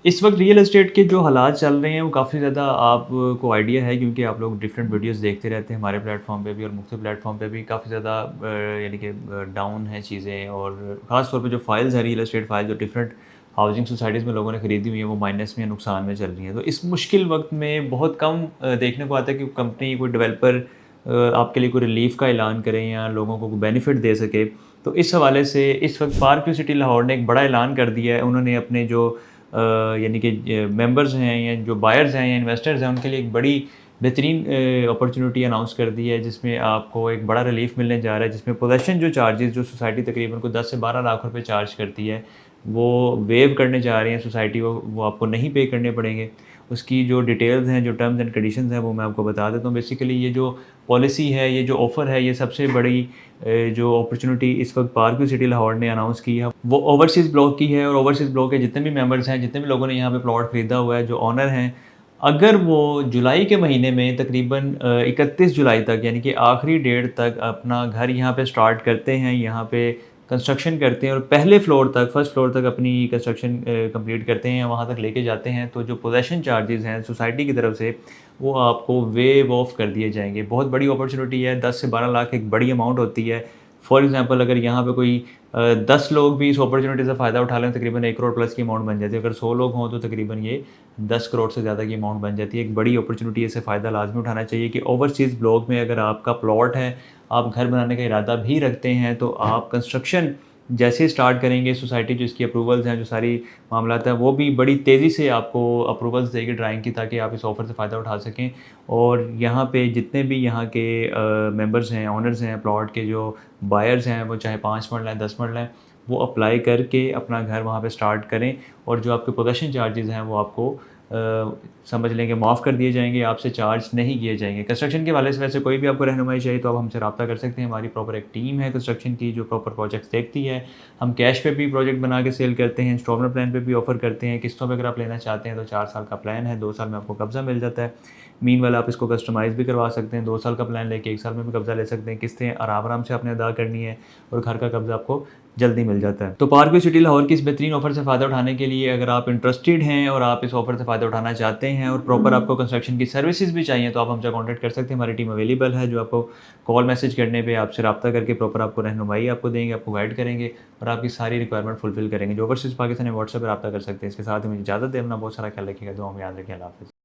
इस वक्त real estate के जो हालात चल रहे हैं वो काफ़ी ज़्यादा आपको आइडिया है क्योंकि आप लोग डिफरेंट वीडियोस देखते रहते हैं हमारे प्लेटफॉर्म पे भी और मुख्तलिफ प्लेटफॉर्म पे भी काफ़ी ज़्यादा यानी कि डाउन है चीज़ें और ख़ास तौर पे जो फाइल्स हैं रियल एस्टेट फाइल जो डिफरेंट हाउसिंग सोसाइटीज़ में लोगों ने खरीदी हुई है वो माइनस में या नुकसान में चल रही हैं। तो इस मुश्किल वक्त में बहुत कम देखने को आता है कि कंपनी कोई डेवलपर आपके लिए कोई रिलीफ का ऐलान करें या लोगों को बेनिफिट दे सके। तो इस हवाले से इस वक्त पार्क व्यू सिटी लाहौर ने एक बड़ा ऐलान कर दिया है। उन्होंने अपने जो यानी कि मेंबर्स हैं या जो बायर्स हैं या इन्वेस्टर्स हैं उनके लिए एक बड़ी बेहतरीन अपॉर्चुनिटी अनाउंस कर दी है जिसमें आपको एक बड़ा रिलीफ मिलने जा रहा है जिसमें पोजेसन जो चार्जेस जो सोसाइटी तकरीबन को 10 से 12 लाख रुपए चार्ज करती है वो वेव करने जा रहे हैं सोसाइटी वो आपको नहीं पे करने पड़ेंगे। उसकी जो डिटेल्स हैं जो टर्म्स एंड कंडीशंस हैं वो मैं आपको बता देता हूँ। बेसिकली ये जो पॉलिसी है ये जो ऑफ़र है ये सबसे बड़ी जो अपॉर्चुनिटी इस वक्त पार्क व्यू सिटी लाहौर ने अनाउंस की है वो ओवरसीज़ ब्लॉक की है और ओवरसीज़ ब्लॉक के जितने भी मेंबर्स हैं जितने भी लोगों ने यहाँ पे प्लॉट खरीदा हुआ है जो ऑनर हैं अगर वो जुलाई के महीने में तकरीबन 31 जुलाई तक यानी कि आखिरी डेट तक अपना घर यहाँ पे स्टार्ट करते हैं यहाँ पे कंस्ट्रक्शन करते हैं और पहले फ्लोर तक फर्स्ट फ्लोर तक अपनी कंस्ट्रक्शन कंप्लीट करते हैं वहाँ तक लेके जाते हैं तो जो पोजेसन चार्जेस हैं सोसाइटी की तरफ से वो आपको वेव ऑफ कर दिए जाएंगे। बहुत बड़ी अपॉर्चुनिटी है। 10 से 12 लाख एक बड़ी अमाउंट होती है। फॉर एग्जांपल अगर यहाँ पे कोई 10 लोग भी इस अपॉर्चुनिटी से फ़ायदा उठा लें तकरीबन 1 करोड़ प्लस की अमाउंट बन जाती है। अगर 100 लोग हों तो तकरीबन ये 10 करोड़ से ज़्यादा की अमाउंट बन जाती है। एक बड़ी अपॉर्चुनिटी है, इससे फ़ायदा लाजमी उठाना चाहिए कि ओवरसीज़ ब्लॉक में अगर आपका प्लॉट है, आप घर बनाने का इरादा भी रखते हैं तो आप कंस्ट्रक्शन जैसे ही स्टार्ट करेंगे सोसाइटी जो इसकी अप्रूवल्स हैं, जो सारी मामलात हैं वो भी बड़ी तेज़ी से आपको अप्रूवल्स देगी ड्राइंग की ताकि आप इस ऑफ़र से फ़ायदा उठा सकें। और यहाँ पे जितने भी यहाँ के मेंबर्स हैं, ओनर्स हैं, प्लॉट के जो बायर्स हैं वो चाहे 5 मरला है 10 मरला है वो अप्लाई करके अपना घर वहाँ पे स्टार्ट करें और जो आपके पोजेसन चार्जेस हैं वो आपको समझ लें कि माफ़ कर दिए जाएंगे, आपसे चार्ज नहीं किए जाएंगे। कंस्ट्रक्शन के हवाले से वैसे कोई भी आपको रहनुमाई चाहिए तो आप हमसे रब्ता कर सकते हैं। हमारी प्रॉपर एक टीम है कंस्ट्रक्शन की जो प्रॉपर प्रोजेक्ट्स देखती है। हम कैश पे भी प्रोजेक्ट बना के सेल करते हैं, इंस्टॉलमेंट प्लान पे भी ऑफ़र करते हैं। किस्तों पे अगर आप लेना चाहते हैं तो 4 साल का प्लान है, 2 साल में आपको कब्ज़ा मिल जाता है। मीनवाइल आप इसको कस्टमाइज़ भी करवा सकते हैं, 2 साल का प्लान लेके 1 साल में भी कब्ज़ा ले सकते हैं। किस्तें आराम-आराम से आपने अदा करनी है और घर का कब्ज़ा आपको जल्दी मिल जाता है। तो पार्क व्यू सिटी लाहौर की इस बेहतरीन ऑफ़र से फ़ायदा उठाने के लिए अगर आप इंटरेस्टेड हैं और आप इस ऑफ़र से फ़ायदा उठाना चाहते हैं और प्रॉपर आपको कंस्ट्रक्शन की सर्विसेज भी चाहिए तो आप हमसे कॉन्टैक्ट कर सकते हैं। हमारी टीम अवेलेबल है जो आपको कॉल मैसेज करने पे आपसे रब्ता करके प्रॉपर आपको रहनुमाई आपको देंगे, आपको गाइड करेंगे और आपकी सारी रिक्वायरमेंट फुलफ़िल करेंगे। जो ओवरसीज़ पाकिस्तान है व्हाट्सएप पर रब्ता कर सकते हैं। इसके साथ ही मुझे इजाज़त दें। अपना बहुत सारा ख्याल रखिएगा। दुआ में याद रखें। अल्लाह हाफ़िज़।